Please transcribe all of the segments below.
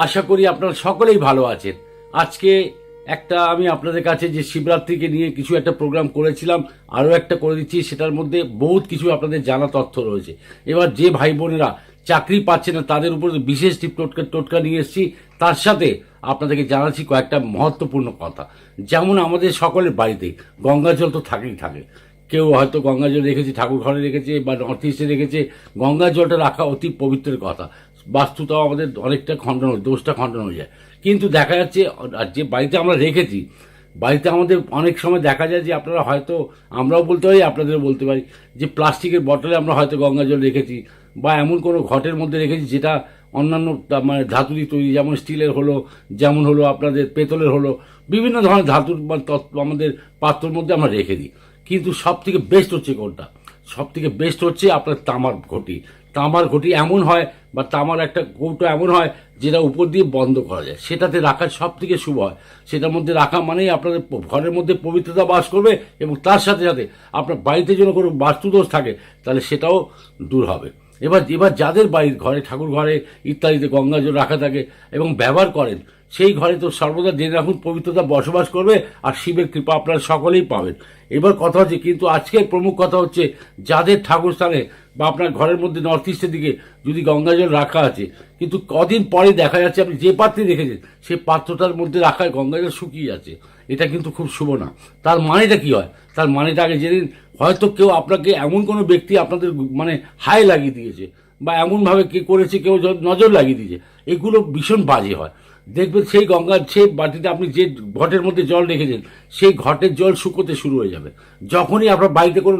আশা করি আপনারা সকলেই ভালো আছেন। আজকে একটা আমি আপনাদের কাছে যে শিবরাত্রিকে নিয়ে কিছু একটা প্রোগ্রাম করেছিলাম, আরও একটা করে দিচ্ছি। সেটার মধ্যে বহুত কিছু আপনাদের জানা তথ্য রয়েছে। এবার যে ভাই বোনেরা চাকরি পাচ্ছে না তাদের উপর বিশেষ টিপ টোটকা নিয়ে এসেছি। তার সাথে আপনাদেরকে জানাচ্ছি কয়েকটা মহত্বপূর্ণ কথা। যেমন আমাদের সকলের বাড়িতে গঙ্গা জল তো থাকেই থাকে। কেউ হয়তো গঙ্গা জল রেখেছে, ঠাকুর ঘরে রেখেছে বা নর্থ ইস্টে রেখেছে। গঙ্গা জলটা রাখা অতি পবিত্রের কথা। বাস্তুটাও আমাদের অনেকটা খণ্ডন, দোষটা খণ্ডন হয়ে যায়। কিন্তু দেখা যাচ্ছে যে বাড়িতে আমরা রেখেছি, বাড়িতে আমাদের অনেক সময় দেখা যায় যে আপনারা হয়তো, আমরাও বলতে পারি আপনাদেরও বলতে পারি, যে প্লাস্টিকের বটলে আমরা হয়তো গঙ্গা জল রেখেছি বা এমন কোনো ঘটের মধ্যে রেখেছি যেটা অন্যান্য মানে ধাতুরই তৈরি, যেমন স্টিলের হলো, যেমন হলো আপনাদের পেতলের হলো, বিভিন্ন ধরনের ধাতুর আমাদের পাত্রের মধ্যে আমরা রেখে দিই। কিন্তু সব থেকে বেস্ট হচ্ছে কোনটা? সব থেকে বেস্ট হচ্ছে আপনার তামার ঘটি। তামার ঘটি এমন হয় বা তামার একটা কৌটো এমন হয় যেটা উপর দিয়ে বন্ধ করা যায়, সেটাতে রাখা সব থেকে শুভ হয়। সেটার মধ্যে রাখা মানেই আপনাদের ঘরের মধ্যে পবিত্রতা বাস করবে এবং তার সাথে সাথে আপনার বাড়িতে যেন কোনো বাস্তুদোষ থাকে তাহলে সেটাও দূর হবে। এবার যাদের বাড়ির ঘরে, ঠাকুর ঘরে ইত্যাদিতে গঙ্গা জল রাখা থাকে এবং ব্যবহার করেন, সেই ঘরে তো সর্বদা জেনে রাখুন পবিত্রতা বসবাস করবে আর শিবের কৃপা আপনারা সকলেই পাবেন। এবার কথা হচ্ছে, কিন্তু আজকের প্রমুখ কথা হচ্ছে, যাদের ঠাকুর স্থানে বা আপনার ঘরের মধ্যে নর্থ ইস্টের দিকে যদি গঙ্গা জল রাখা আছে, কিন্তু কদিন পরে দেখা যাচ্ছে আপনি যে পাত্রে রেখেছেন সেই পাত্রটার মধ্যে রাখা গঙ্গা জল শুকিয়ে যাচ্ছে, এটা কিন্তু খুব শুভ না। তার মানেটা কি হয়? তার মানেটা আগে জেনে নিন। হয়তো কেউ আপনাকে, এমন কোনো ব্যক্তি আপনাদের মানে হাই লাগিয়ে দিয়েছে বা এমনভাবে কে করেছে, কেউ নজর লাগিয়ে দিয়েছে, এগুলো ভীষণ বাজে হয়। দেখবেন সেই গঙ্গার সেই বাটিতে আপনি যে ঘটের মধ্যে জল রেখেছেন সেই ঘটের জল শুকোতে শুরু হয়ে যাবে। যখনই আপনার বাড়িতে কোনো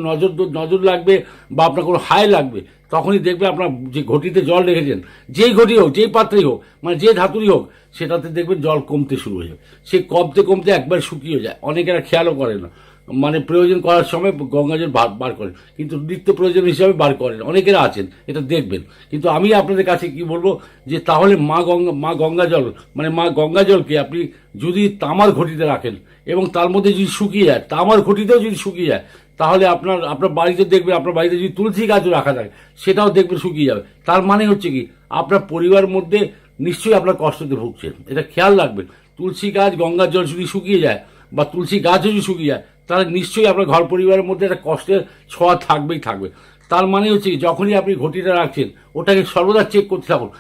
নজর লাগবে বা আপনার কোনো হাই লাগবে, তখনই দেখবেন আপনার যে ঘটিতে জল রেখেছেন, যেই ঘটি হোক, যেই পাত্রেই হোক, মানে যে ধাতুরই হোক, সেটাতে দেখবেন জল কমতে শুরু হয়ে যাবে। সে কমতে কমতে একবার শুকিয়ে যায়। অনেকেরা খেয়ালও করে না, মানে প্রয়োজন করার সময় গঙ্গা জল বার করেন কিন্তু নিত্য প্রয়োজন হিসাবে বার করেন, অনেকেরা আছেন, এটা দেখবেন। কিন্তু আমি আপনাদের কাছে কি বলবো, যে তাহলে মা গঙ্গা জল, মানে মা গঙ্গা জলকে আপনি যদি তামার ঘটিতে রাখেন এবং তার মধ্যে যদি শুকিয়ে যায়, তামার ঘটিতেও যদি শুকিয়ে যায়, তাহলে আপনার বাড়িতে দেখবেন, আপনার বাড়িতে যদি তুলসী গাছও রাখা থাকে সেটাও দেখবেন শুকিয়ে যাবে। তার মানে হচ্ছে কি, আপনার পরিবারের মধ্যে নিশ্চয়ই আপনার কষ্টতে ভুগছেন, এটা খেয়াল রাখবেন। তুলসী গাছ, গঙ্গার জল যদি শুকিয়ে যায় বা তুলসী গাছও যদি শুকিয়ে যায়, তাহলে নিশ্চয়ই আপনার ঘর পরিবারের মধ্যে একটা কষ্টের ছোঁয়া থাকবেই থাকবে। তার মানে হচ্ছে যখনই আপনি ঘটিটা রাখছেন ওটাকে সর্বদা চেক করতে থাকুন,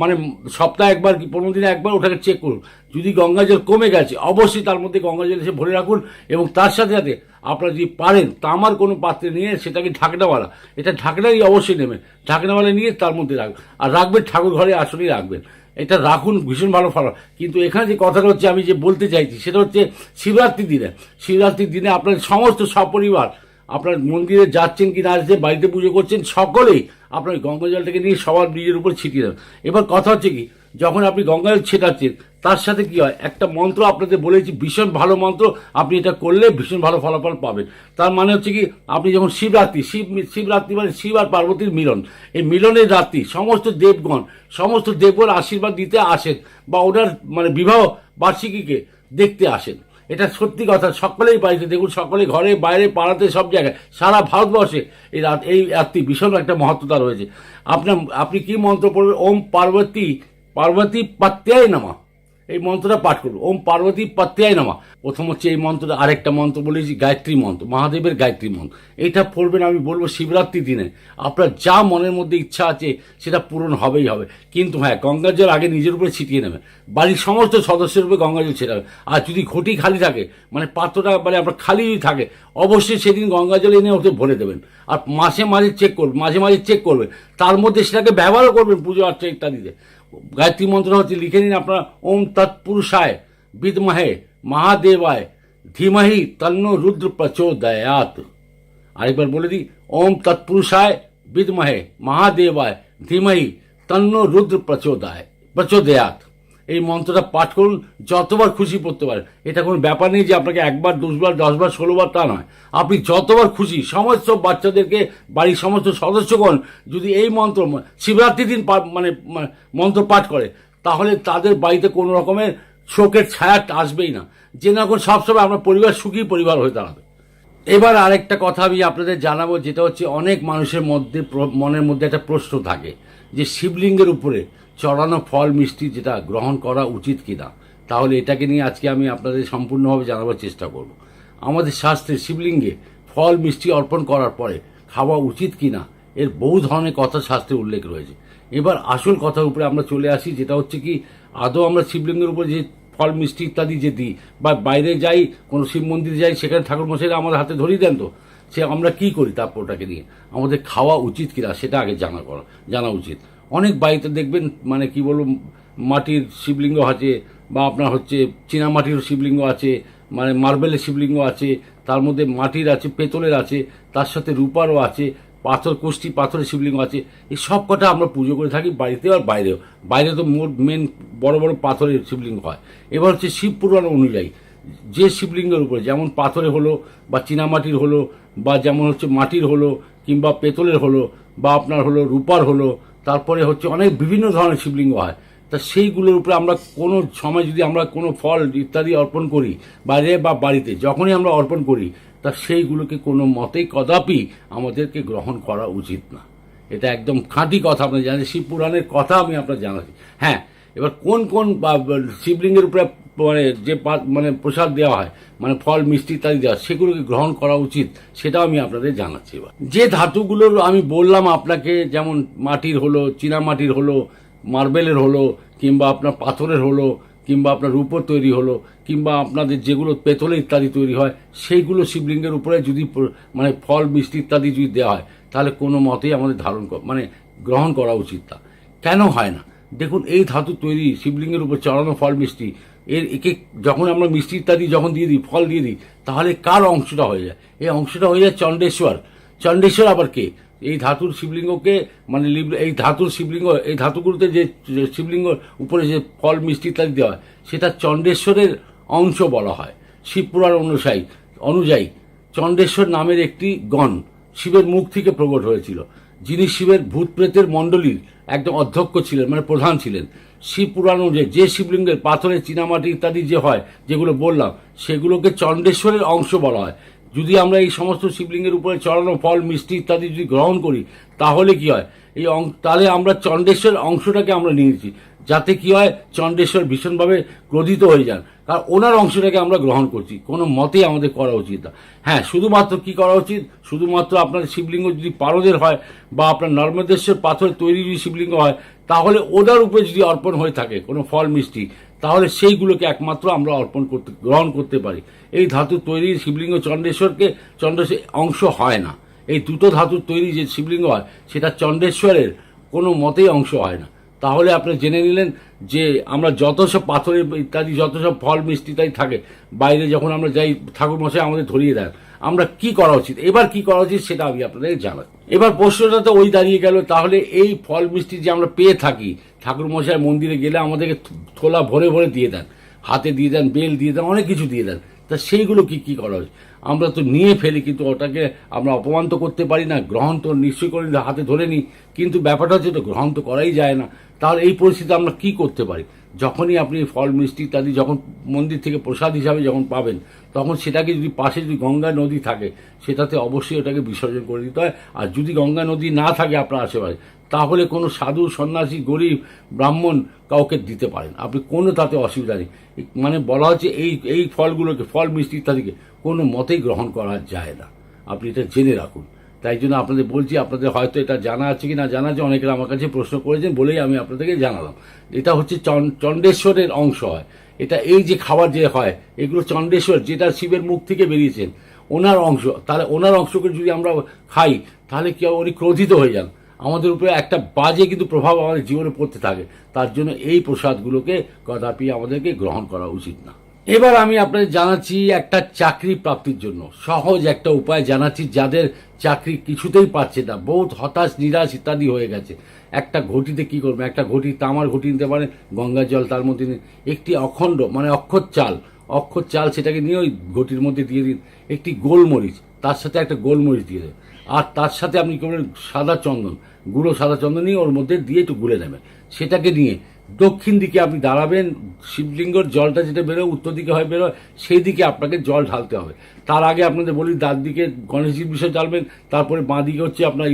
মানে সপ্তাহে একবার কি 15 দিনে একবার ওটাকে চেক করুন। যদি গঙ্গা জল কমে গেছে অবশ্যই তার মধ্যে গঙ্গা জল এসে ভরে রাখুন এবং তার সাথে সাথে আপনারা যদি পারেন তামার কোনো পাত্রে নিয়ে সেটাকে ঢাকনাওয়ালা, এটা ঢাকনাই অবশ্যই নেবেন, ঢাকনাওয়ালা নিয়ে তার মধ্যে রাখবেন আর রাখবেন ঠাকুর ঘরে আসলেই রাখবেন, এটা রাখুন, ভীষণ ভালো ফল। কিন্তু এখানে যে কথাটা হচ্ছে, আমি যে বলতে চাইছি সেটা হচ্ছে, শিবরাত্রির দিনে আপনার সমস্ত সপরিবার আপনার মন্দিরে যাচ্ছেন কি না আসছেন, বাড়িতে পুজো করছেন, সকলেই আপনার গঙ্গা জলটাকে নিয়ে সবার নিজের উপর ছিটিয়ে দেন। এবার কথা হচ্ছে কি, যখন আপনি গঙ্গা জল ছেটাচ্ছেন তার সাথে কি হয়, একটা মন্ত্র আপনাদের বলেছি, ভীষণ ভালো মন্ত্র, আপনি এটা করলে ভীষণ ভালো ফলাফল পাবেন। তার মানে হচ্ছে কি, আপনি যখন শিবরাত্রি মানে শিব আর পার্বতীর মিলন, এই মিলনের রাত্রি সমস্ত দেবগণ আশীর্বাদ দিতে আসেন বা ওনার মানে বিবাহ বার্ষিকীকে দেখতে আসেন। এটা সত্যি কথা, সকলেই বাড়িতে দেখুন, সকলে ঘরে বাইরে পাড়াতে সব জায়গায় সারা ভারতবর্ষে এই রাত্রি ভীষণ একটা মহত্বতা রয়েছে। আপনি কি মন্ত্র পড়বেন? ওম পার্বতী পাত্যায় নমঃ, এই মন্ত্রটা পাঠ করবো, ওম পার্বতী পাত্যায় নমঃ। প্রথম হচ্ছে এই মন্ত্রটা। আরেকটা মন্ত্র বলেছি গায়ত্রী মন্ত্র, মহাদেবের গায়ত্রী মন্ত্র, এটা পড়বেন। আমি বলবো শিবরাত্রির দিনে আপনার যা মনের মধ্যে ইচ্ছা আছে সেটা পূরণ হবেই হবে। কিন্তু হ্যাঁ, গঙ্গার জল আগে নিজের উপরে ছিটিয়ে নেবেন, বাড়ির সমস্ত সদস্যের উপরে গঙ্গা জল ছেটাবে। আর যদি ঘটি খালি থাকে, মানে পাত্রটা মানে আপনার খালি থাকে, অবশ্যই সেদিন গঙ্গা জল এনে ওকে ভরে দেবেন। আর মাঝে মাঝে চেক করবেন, তার মধ্যে সেটাকে ব্যবহারও করবেন পুজো আর্চা ইত্যাদিতে। গায়ত্রী মন্ত্র হচ্ছে, লিখে নিন আপনারা, ওম তৎপুরুষায় বিদ্মহে মহাদেবায় ধীমহি তন্নো রুদ্র প্রচোদয়াৎ। আরেকবার বলে দিই, ওম তৎপুরুষায় বিদ্মহে মহাদেবায় ধীমহি তন্নো রুদ্র প্রচোদয়াৎ। এই মন্ত্রটা পাঠ করুন, যতবার খুশি পড়তে পারেন। এটা কোনো ব্যাপার নেই যে আপনাকে 1 বার 2 বার 10 বার 16 বার, তা নয়। আপনি যতবার খুশি, সমস্ত বাচ্চাদেরকে, বাড়ির সমস্ত সদস্যগণ যদি এই মন্ত্র শিবরাত্রির দিন মানে মন্ত্র পাঠ করে, তাহলে তাদের বাড়িতে কোনো রকমের শোকের ছায়া আসবেই না। যে না করে সবসময় আপনার পরিবার সুখী পরিবার হয়ে দাঁড়াবে। এবার আরেকটা কথা আমি আপনাদের জানাবো, যেটা হচ্ছে অনেক মানুষের মধ্যে মনের মধ্যে একটা প্রশ্ন থাকে যে শিবলিঙ্গের উপরে চড়ানো ফল মিষ্টি যেটা গ্রহণ করা উচিত কিনা, তাহলে এটাকে নিয়ে আজকে আমি আপনাদের সম্পূর্ণভাবে জানাবার চেষ্টা করব। আমাদের শাস্ত্রে শিবলিঙ্গে ফল মিষ্টি অর্পণ করার পরে খাওয়া উচিত কিনা এর বহু ধরনের কথা শাস্ত্রে উল্লেখ রয়েছে। এবার আসল কথার উপরে আমরা চলে আসি, যেটা হচ্ছে কি আদৌ আমরা শিবলিঙ্গের উপরে যে ফল মিষ্টি ইত্যাদি যে দিই বা বাইরে যাই কোনো শিব মন্দিরে যাই, সেখানে ঠাকুরমশাইরা আমাদের হাতে ধরিয়ে দেন, তো সে আমরা কি করি তারপর ওটাকে নিয়ে আমাদের খাওয়া উচিত কিনা সেটা আগে জানা উচিত। অনেক বাড়িতে দেখবেন মানে কি বলবো, মাটির শিবলিঙ্গ আছে বা আপনার হচ্ছে চীনামাটির শিবলিঙ্গ আছে, মানে মার্বেলের শিবলিঙ্গ আছে, তার মধ্যে মাটির আছে, পেতলের আছে, তার সাথে রূপারও আছে, কোষ্ঠী পাথরের শিবলিঙ্গ আছে। এই সব কটা আমরা পুজো করে থাকি বাড়িতে আর বাইরেও। বাইরে তো মেন বড় বড় পাথরের শিবলিঙ্গ হয়। এবার হচ্ছে শিব পুরাণ অনুযায়ী যে শিবলিঙ্গের উপরে যেমন পাথরে হলো বা চীনামাটির হলো বা যেমন হচ্ছে মাটির হলো কিংবা পেতলের হলো বা আপনার হলো রূপার হলো, তারপরে হচ্ছে অনেক বিভিন্ন ধরনের শিবলিঙ্গ হয়। তা সেইগুলোর উপরে আমরা কোনো সময় যদি আমরা কোনো ফল ইত্যাদি অর্পণ করি বাইরে বা বাড়িতে, যখনই আমরা অর্পণ করি, তা সেইগুলোকে কোনো মতেই কদাপি আমাদেরকে গ্রহণ করা উচিত না। এটা একদম খাঁটি কথা, আপনার জানেন, শিব পুরাণের কথা আমি আপনার জানাচ্ছি। হ্যাঁ, এবার কোন কোন শিবলিঙ্গের উপরে মানে যে মানে প্রসাদ দেওয়া হয়, মানে ফল মিষ্টি ইত্যাদি দেওয়া, সেগুলোকে গ্রহণ করা উচিত সেটাও আমি আপনাদের জানাচ্ছি। এবার যে ধাতুগুলোর আমি বললাম আপনাকে, যেমন মাটির হলো, চীনামাটির হলো, মার্বেলের হলো, কিংবা আপনার পাথরের হলো, কিংবা আপনার রূপোর তৈরি হলো, কিংবা আপনাদের যেগুলো পেতলে ইত্যাদি তৈরি হয়, সেইগুলো শিবলিঙ্গের উপরে যদি মানে ফল মিষ্টি ইত্যাদি যদি দেওয়া হয়, তাহলে কোনো মতেই আমাদের মানে গ্রহণ করা উচিত না। কেন হয় না? দেখুন, এই ধাতু তৈরি শিবলিঙ্গের উপর চড়ানো ফল মিষ্টি, একে যখন আমরা মিষ্টি ইত্যাদি যখন দিয়ে দিই, ফল দিয়ে দিই, তাহলে কার অংশটা হয়ে যায়? এই অংশটা হয়ে যায় চণ্ডেশ্বর। চণ্ডেশ্বর আবার কে? এই ধাতুর শিবলিঙ্গকে মানে এই ধাতুর শিবলিঙ্গ, এই ধাতুগুলোতে যে শিবলিঙ্গ উপরে যে ফল মিষ্টি ইত্যাদি দেওয়া হয়, সেটা চণ্ডেশ্বরের অংশ বলা হয়। শিবপুরাণ অনুযায়ী চণ্ডেশ্বর নামের একটি গণ শিবের মুখ থেকে প্রকট হয়েছিল, যিনি শিবের ভূত প্রেতের মণ্ডলীর একদম অধ্যক্ষ ছিলেন, মানে প্রধান ছিলেন। শিব পুরাণ অনুযায়ী যে শিবলিঙ্গের পাথরে চীনামাটি ইত্যাদি যে হয়, যেগুলো বললাম, সেগুলোকে চণ্ডেশ্বরের অংশ বলা হয়। যদি আমরা এই সমস্ত শিবলিঙ্গের উপরে চড়ানো ফল মিষ্টি ইত্যাদি যদি গ্রহণ করি, তাহলে কি হয়, তাহলে আমরা চণ্ডেশ্বরের অংশটাকে আমরা নিয়েছি, যাতে কি হয়, চণ্ডেশ্বর ভীষণভাবে ক্রোধিত হয়ে যান, কারণ ওনার অংশটাকে আমরা গ্রহণ করছি। কোনো মতেই আমাদের করা উচিত না। হ্যাঁ, শুধুমাত্র কি করা উচিত, শুধুমাত্র আপনার শিবলিঙ্গ যদি পারদের হয় বা আপনার নর্মদেশ্বর পাথরের তৈরি যদি শিবলিঙ্গ হয়, তাহলে ওটার উপরে যদি অর্পণ হয়ে থাকে কোনো ফল মিষ্টি, তাহলে সেইগুলোকে একমাত্র আমরা গ্রহণ করতে পারি। এই ধাতুর তৈরি শিবলিঙ্গ চণ্ডেশ্বর অংশ হয় না। এই দুটো ধাতুর তৈরি যে শিবলিঙ্গ হয়, সেটা চণ্ডেশ্বরের কোনো মতেই অংশ হয় না। তাহলে আপনি জেনে নিলেন যে আমরা যত সব পাথরের ইত্যাদি যত সব ফল মিষ্টি ইত্যাদি থাকে, বাইরে যখন আমরা যাই, ঠাকুরমশাই আমাদের ধরিয়ে দেন, আমরা কি করা উচিত? এবার কি করা উচিত সেটা আমি আপনাদের জানাই। এবার প্রশ্নটা তো ওই দাঁড়িয়ে গেল, তাহলে এই ফল মিষ্টি যে আমরা পেয়ে থাকি, ঠাকুরমশাই মন্দিরে গেলে আমাদেরকে থোলা ভরে ভরে দিয়ে দেন, হাতে দিয়ে দেন, বেল দিয়ে দেন, অনেক কিছু দিয়ে দেন, তা সেইগুলো কি করা উচিত? আমরা তো নিয়ে ফেলি, কিন্তু ওটাকে আমরা অপমান তো করতে পারি না, গ্রহণ তো নিশ্চয়ই করে হাতে ধরে নিই, কিন্তু ব্যাপারটা হচ্ছে তো গ্রহণ তো করাই যায় না। তাহলে এই পরিস্থিতি আমরা কি করতে পারি? যখনই আপনি ফল মিষ্টি ইত্যাদি যখন মন্দির থেকে প্রসাদ হিসাবে যখন পাবেন, তখন সেটাকে যদি পাশে যদি গঙ্গা নদী থাকে, সেটাতে অবশ্যই ওটাকে বিসর্জন করে দিতে হয়। আর যদি গঙ্গা নদী না থাকে আপনার আশেপাশে, তাহলে কোনো সাধু সন্ন্যাসী গরিব ব্রাহ্মণ কাউকে দিতে পারেন, আপনি কোনো তাতে অসুবিধা নেই। মানে বলা হচ্ছে এই ফলগুলোকে, ফল মিষ্টি ইত্যাদিকে কোনো মতেই গ্রহণ করা যায় না। আপনি এটা জেনে রাখুন। তাই জন্য আপনাদের বলছি, আপনাদের হয়তো এটা জানা আছে কি না জানা আছে, অনেকে আমার কাছে প্রশ্ন করেছেন বলেই আমি আপনাদেরকে জানালাম। এটা হচ্ছে চণ্ডেশ্বরের অংশ হয়। এটা এই যে খাবার যে হয়, এগুলো চণ্ডেশ্বর যেটা শিবের মুখ থেকে বেরিয়েছেন, ওনার অংশ। তাহলে ওনার অংশকে যদি আমরা খাই, তাহলে কি উনি ক্রোধিত হয়ে যান, আমাদের উপরে একটা বাজে কিন্তু প্রভাব আমাদের জীবনে পড়তে থাকে। তার জন্য এই প্রসাদগুলোকে কদাপি আমাদেরকে গ্রহণ করা উচিত না। এবার আমি আপনাদের জানাচ্ছি একটা চাকরি প্রাপ্তির জন্য সহজ একটা উপায় জানাচ্ছি, যাদের চাকরি কিছুতেই পাচ্ছে না, বহুত হতাশ নিরাশ ইত্যাদি হয়ে গেছে। একটা ঘটিতে কি করবে, একটা ঘটি, তামার ঘটি নিতে পারেন, গঙ্গার জল তার মধ্যে একটি অখণ্ড মানে অক্ষর চাল সেটাকে নিয়ে ওই ঘটির মধ্যে দিয়ে দিন, একটি গোলমরিচ, তার সাথে একটা গোলমরিচ দিয়ে দেবেন, আর তার সাথে আপনি করবেন সাদা চন্দন, গুঁড়ো সাদা চন্দন নিয়ে ওর মধ্যে দিয়ে একটু গুলে নেবেন। সেটাকে নিয়ে দক্ষিণ দিকে আপনি দাঁড়াবেন, শিবলিঙ্গর জলটা যেটা বেরোয় উত্তর দিকে হয় বেরোয়, সেই দিকে আপনাকে জল ঢালতে হবে। তার আগে আপনাদের বলি, ডান দিকে গণেশজির বিষয় ঢালবেন, তারপরে বাঁ দিকে হচ্ছে আপনার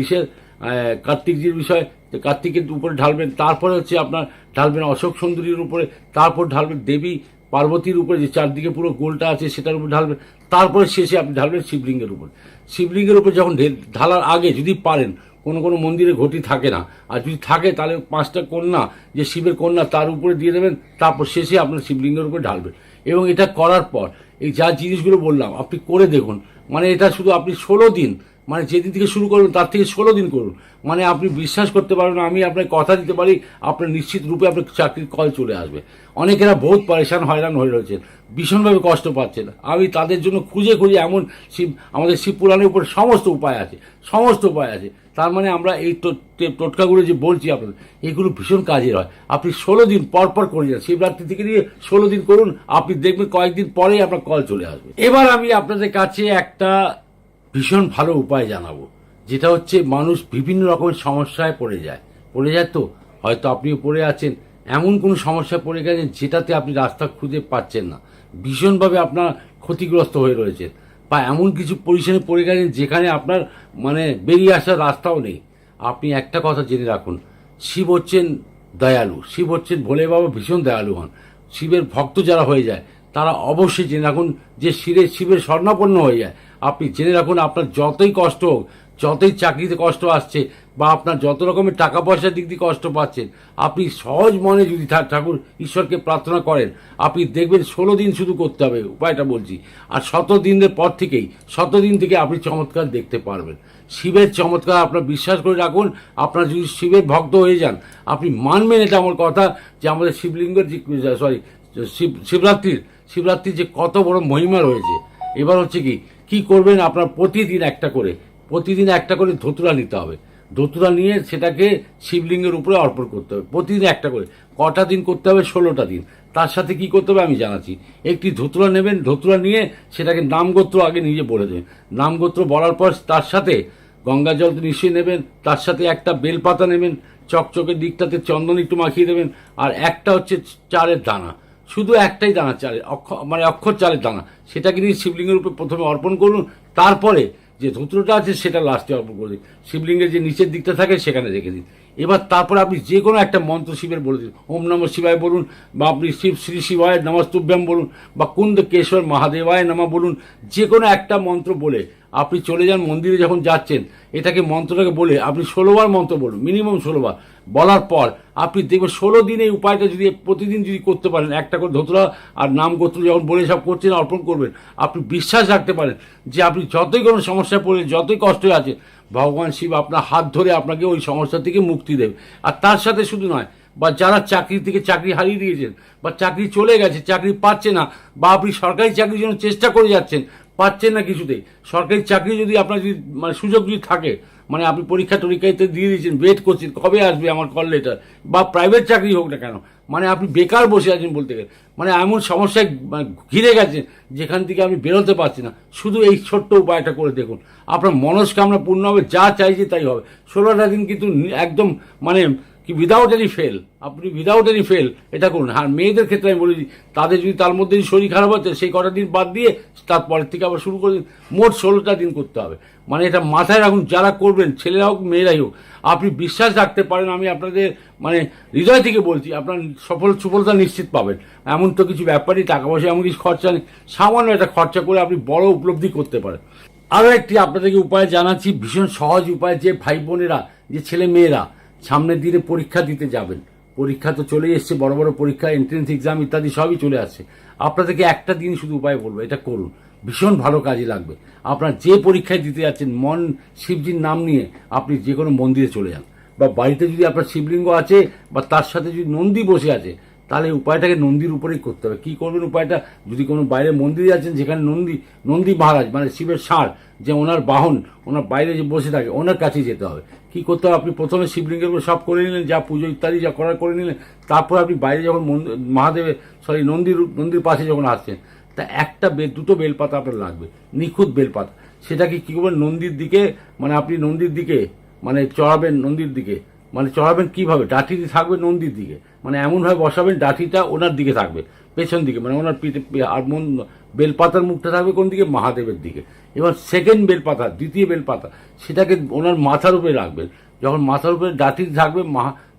কার্তিকজির বিষয়, তো কার্তিকের উপরে ঢালবেন, তারপরে হচ্ছে আপনার ঢালবেন অশোক সুন্দরীর উপরে, তারপর ঢালবেন দেবী পার্বতীর উপরে যে চারদিকে পুরো গোলটা আছে সেটার উপর ঢালবেন, তারপরে শেষে আপনি ঢালবেন শিবলিঙ্গের উপর। শিবলিঙ্গের উপর যখন ঢালার আগে যদি পারেন, কোনো কোনো মন্দিরে ঘটি থাকে না, আর যদি থাকে তাহলে 5টা কন্যা, যে শিবের কন্যা তার উপরে দিয়ে দেবেন, তারপর শেষে আপনার শিবলিঙ্গের উপরে ঢালবেন। এবং এটা করার পর এই যা জিনিসগুলো বললাম আপনি করে দেখুন, মানে এটা শুধু আপনি 16 দিন, মানে যেদিন থেকে শুরু করবেন তার থেকে 16 দিন করুন, মানে আপনি বিশ্বাস করতে পারবেন না, আমি আপনাকে কথা দিতে পারি আপনার নিশ্চিত রূপে আপনার চাকরির কল চলে আসবে। অনেকেরা বহুত পরেশান হয়রান হয়ে রয়েছেন, ভীষণভাবে কষ্ট পাচ্ছেন, আমি তাদের জন্য খুঁজে খুঁজে এমন আমাদের শিব পুরাণের উপর সমস্ত উপায় আছে, সমস্ত উপায় আছে। তার মানে আমরা এই টোটকাগুলো যে বলছি আপনাদের, এগুলো ভীষণ কাজের হয়। আপনি 16 দিন পর পর করে যান, শিবরাত্রি থেকে নিয়ে 16 দিন করুন, আপনি দেখবেন কয়েকদিন পরেই আপনার কল চলে আসবে। এবার আমি আপনাদের কাছে একটা ভীষণ ভালো উপায় জানাবো, যেটা হচ্ছে মানুষ বিভিন্ন রকমের সমস্যায় পড়ে যায় তো, হয়তো আপনিও পড়ে আছেন, এমন কোনো সমস্যায় পড়ে গেছেন যেটাতে আপনি রাস্তা খুঁজে পাচ্ছেন না, ভীষণভাবে আপনার ক্ষতিগ্রস্ত হয়ে রয়েছেন, বা এমন কিছু পজিশনে পড়ে গেছেন যেখানে আপনার মানে বেরিয়ে আসার রাস্তাও নেই। আপনি একটা কথা জেনে রাখুন, শিব হচ্ছেন দয়ালু, শিব হচ্ছেন ভোলে বাবা, ভীষণ দয়ালু হন। শিবের ভক্ত যারা হয়ে যায় তারা অবশ্যই জেনে রাখুন যে শিবের স্বর্ণাপন্ন হয়ে যায়। আপনি জেনে রাখুন, আপনার যতই কষ্ট হোক, যতই চাকরিতে কষ্ট আসছে, বা আপনার যত রকমের টাকা পয়সার দিক দিয়ে কষ্ট পাচ্ছেন, আপনি সহজ মনে যদি ঠাকুর ঈশ্বরকে প্রার্থনা করেন, আপনি দেখবেন 16 দিন শুধু করতে হবে, উপায়টা বলছি, আর 17 দিনের পর থেকেই 17 দিন থেকে আপনি চমৎকার দেখতে পারবেন। শিবের চমৎকার আপনার বিশ্বাস করে রাখুন, আপনার যদি শিবের ভক্ত হয়ে যান, আপনি মানবেন এটা আমার কথা, যে আমাদের শিবলিঙ্গের যে শিবরাত্রির যে কত বড় মহিমা রয়েছে। এবার হচ্ছে কি করবেন, আপনার প্রতিদিন একটা করে ধতুরা নিতে হবে, ধতুরা নিয়ে সেটাকে শিবলিঙ্গের উপরে অর্পণ করতে হবে, প্রতিদিন একটা করে। কটা দিন করতে হবে? 16টা দিন। তার সাথে কি করতে হবে আমি জানাচ্ছি। একটি ধতুরা নেবেন, ধতুরা নিয়ে সেটাকে নামগোত্র আগে নিজে বলে দেবেন, নামগোত্র বলার পর তার সাথে গঙ্গা জল তো নিশ্চয়ই নেবেন, তার সাথে একটা বেলপাতা নেবেন, চকচকের দিকটাতে চন্দন একটু মাখিয়ে দেবেন, আর একটা হচ্ছে চালের দানা, শুধু একটাই দানা চালের, অক্ষর চালের দানা, সেটাকে নিয়ে শিবলিঙ্গের উপরে প্রথমে অর্পণ করুন, তারপরে যে ধুত্রটা আছে সেটা লাস্টে অর্পণ করে দিন, শিবলিঙ্গের যে নিচের দিকটা থাকে সেখানে রেখে দিন। এবার তারপরে আপনি যে কোনো একটা মন্ত্র শিবের বলে দিন, ওম নমঃ শিবায় বলুন, বা আপনি শিব শ্রী শিবায় নমস্তুভ্যাম বলুন, বা কুন্দ কেশর মহাদেবায় নমঃ বলুন, যে কোনো একটা মন্ত্র বলে আপনি চলে যান মন্দিরে। যখন যাচ্ছেন এটাকে মন্ত্রটাকে বলে আপনি 16 বার মন্ত্র বলুন, মিনিমাম 16 বার বলার পর আপনি দেখবেন 16 দিন এই উপায়টা যদি প্রতিদিন যদি করতে পারেন, একটা করে ধতুরা আর নাম গোত্র যখন বলে সব করছেন অর্পণ করবেন, আপনি বিশ্বাস রাখতে পারেন যে আপনি যতই কোনো সমস্যায় পড়ে, যতই কষ্ট আছে, ভগবান শিব আপনার হাত ধরে আপনাকে ওই সমস্যা থেকে মুক্তি দেবে। আর তার সাথে শুধু নয়, বা যারা চাকরি থেকে চাকরি হারিয়ে দিয়েছেন, বা চাকরি চলে গেছে, চাকরি পাচ্ছে না, বা আপনি সরকারি চাকরির জন্য চেষ্টা করে যাচ্ছেন, পাচ্ছেন না কিছুতেই, সরকারি চাকরি যদি আপনার যদি মানে সুযোগ যদি থাকে, মানে আপনি টরীক্ষাতে দিয়ে দিয়েছেন, ওয়েট করছেন কবে আসবে আমার কল লেটার, বা প্রাইভেট চাকরি হোক না কেন, মানে আপনি বেকার বসে আছেন বলতে গেলে, মানে এমন সমস্যায় ঘিরে গেছেন যেখান থেকে আপনি বেরোতে পারছেন না, শুধু এই ছোট্ট উপায়টা করে দেখুন, আপনার মনস্কামনা পূর্ণ হবে, যা চাইছে তাই হবে। 16টা দিন কিন্তু একদম মানে কি উইদাউট এনি ফেল, আপনি উইদাউট এনি ফেল এটা করুন। হ্যাঁ, মেয়েদের ক্ষেত্রে আমি বলেছি, তাদের যদি তার মধ্যে শরীর খারাপ হচ্ছে সেই কটা দিন বাদ দিয়ে তারপরের থেকে আবার শুরু করে দিন, মোট 16টা দিন করতে হবে। মানে এটা মাথায় রাখুন, যারা করবেন, ছেলেরা হোক মেয়েরাই হোক, আপনি বিশ্বাস রাখতে পারেন, আমি আপনাদের মানে হৃদয় থেকে বলছি, আপনার সফলতা নিশ্চিত পাবেন। এমন তো কিছু ব্যাপারই, টাকা পয়সা এমন কিছু খরচা নেই, সামান্য একটা খরচা করে আপনি বড় উপলব্ধি করতে পারেন। আরও একটি আপনাদেরকে উপায় জানাচ্ছি, ভীষণ সহজ উপায়, যে ভাই বোনেরা, যে ছেলে মেয়েরা সামনের দিনে পরীক্ষা দিতে যাবেন, পরীক্ষা তো চলে এসছে, বড় বড় পরীক্ষা, এন্ট্রেন্স এক্সাম ইত্যাদি সবই চলে আসছে, আপনাদেরকে একটা দিন শুধু উপায় বলবো, এটা করুন, ভীষণ ভালো কাজে লাগবে। আপনার যে পরীক্ষায় দিতে যাচ্ছেন, মন শিবজির নাম নিয়ে আপনি যে কোনো মন্দিরে চলে যান, বা বাড়িতে যদি আপনার শিবলিঙ্গ আছে বা তার সাথে যদি নন্দী বসে আছে, তাহলে উপায়টাকে নন্দীর উপরেই করতে হবে। কী করবেন উপায়টা? যদি কোনো বাইরে মন্দিরে আছেন যেখানে নন্দী মহারাজ মানে শিবের ষাঁড়, যে ওনার বাহন, ওনার বাইরে যে বসে থাকে, ওনার কাছেই যেতে হবে। কী করতে হবে? আপনি প্রথমে শিবলিঙ্গের উপর সব করে নিলেন, যা পুজো ইত্যাদি যা করার করে নিলেন, তারপর আপনি বাইরে যখন নন্দীর পাশে যখন আসছেন, তা দুটো বেলপাতা আপনার লাগবে, নিখুঁত বেলপাতা। সেটাকে কী করবেন? নন্দীর দিকে, মানে আপনি নন্দীর দিকে মানে চড়াবেন, নন্দীর দিকে মানে চড়াবেন কীভাবে? ডাঁটিতে থাকবে নন্দীর দিকে, মানে এমনভাবে বসাবেন ডাঁটিটা ওনার দিকে থাকবে, পেছন দিকে, মানে ওনার পিঠে, আর বেলপাতার মুখটা থাকবে কোন দিকে? মহাদেবের দিকে। এবার সেকেন্ড বেলপাতা, দ্বিতীয় বেলপাতা, সেটাকে ওনার মাথার উপরে রাখবেন, যখন মাথার উপরে ডাটি থাকবে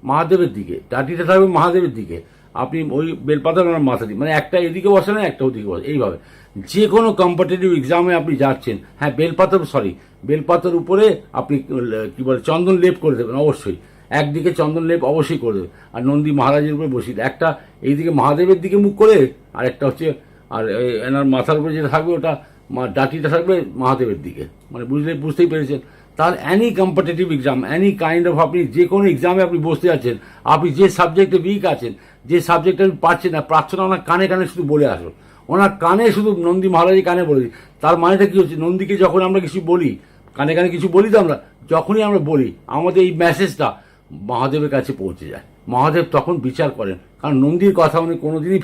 মহাদেবের দিকে, ডাটিটা থাকবে মহাদেবের দিকে, আপনি ওই বেলপাতা ওনার মাথা দিয়ে, মানে একটা এদিকে বসে না, একটা ওদিকে বসে, এইভাবে যে কোনো কম্পিটিটিভ এক্সামে আপনি যাচ্ছেন, হ্যাঁ বেলপাতার উপরে আপনি কি বলে চন্দন লেপ করে দেবেন, অবশ্যই একদিকে চন্দন লেপ অবশ্যই করে দেবেন, আর নন্দী মহারাজের উপরে বসিয়ে একটা এইদিকে মহাদেবের দিকে মুখ করে, আর একটা হচ্ছে আর এনার মাথার উপরে যেটা থাকবে ওটা ডাটিটা থাকবে মহাদেবের দিকে, মানে বুঝতেই পেরেছেন। তাহলে any competitive exam, any kind of, আপনি যে কোনো এক্সামে আপনি বসতে যাচ্ছেন, আপনি যে সাবজেক্টে উইক আছেন, যে সাবজেক্টে আপনি পারছেন না, প্রার্থনা ওনার কানে কানে শুধু বলে আসুন, ওনার কানে শুধু নন্দী মহারাজের কানে বলে দিই। তার মানেটা কি হচ্ছে, নন্দীকে যখন আমরা কিছু বলি, কানে কানে কিছু বলি তো আমরা, যখনই আমরা বলি আমাদের এই মেসেজটা মহাদেবের কাছে পৌঁছে যায়, মহাদেব তখন বিচার করেন, কারণ নন্দীর কথা উনি কোনোদিনই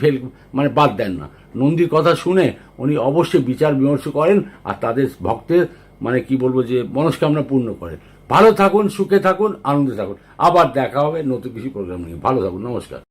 মানে বাদ দেন না। নন্দীর কথা শুনে উনি অবশ্যই বিচার বিমর্শ করেন, আর তাদের ভক্তের মানে কি বলবো যে মনস্কামনা পূর্ণ করেন। ভালো থাকুন, সুখে থাকুন, আনন্দে থাকুন। আবার দেখা হবে নতুন কিছু প্রোগ্রাম নিয়ে। ভালো থাকুন, নমস্কার।